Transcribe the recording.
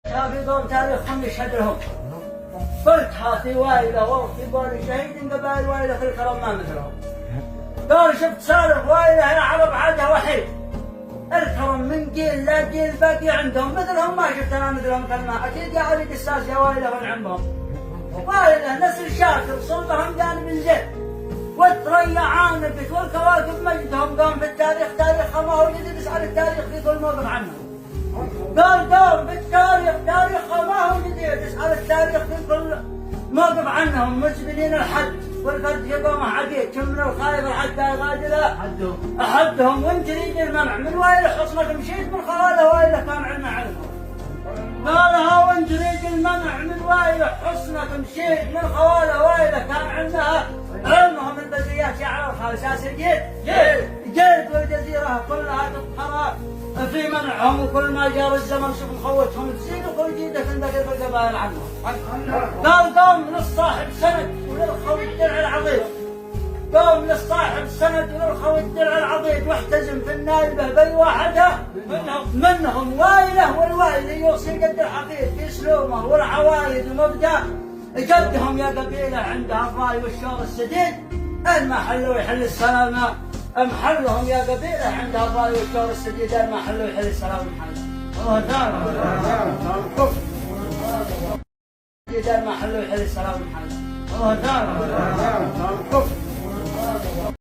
في دور تاريخهم يشهد لهم. قلت هاتي وايلة واختي بولي شهيد قبائل وايلة في الكرم ما مثلهم. قال شفت صارف وايلة يا عرب عادها وحيد. الكرم من جيل لا جيل باقي عندهم مثلهم ما شفت انا مثلهم كلمة اكيد يا علي قساس يا وايلة من عمهم. وايلة نسل شاكر صوتهم جانب الزين. والثريا عانقت والكواكب مجدهم قام في التاريخ تاريخهم ما هو جديد يسأل التاريخ في كل موقف عنهم. قال قام في التاريخ تاريخهم ما هو جديد يسأل التاريخ في كل موقف عنهم. مسبلين الحد والفرد في قومه عديد كم الخايب حتى يغادر أحدهم وانت تريد المنع من ويله حصنك مشيت من خواله ويله كان علمه علمه. قالها وانت تريد المنع من ويله حصنك مشيت من خواله ويله كان علمها علمهم. البلديات يعرفها اساس الجيد جيد والجزيره كلها تطهر في منعهم. وكل ما جار الزمن شوف خوتهم تزيد وكل جيده تندقل في القبائل عنهم. قال قوم للصاحب سند وللخوي الدرع العظيم. قوم للصاحب سند وللخوي الدرع العظيم واحتزم في النائبه بي واحده منهم وايله والوايله يوصي قد الحقيق في سلومه والعوايد ومبدا جدهم يا قبيله عندها الراي والشور السديد. المحل ويحل السلامه محلهم يا قبيله عندها الراي والشور السديد. المحل ويحل السلامه محلهم. الله تعالى المحل ويحل السلامه محلهم. الله تعالى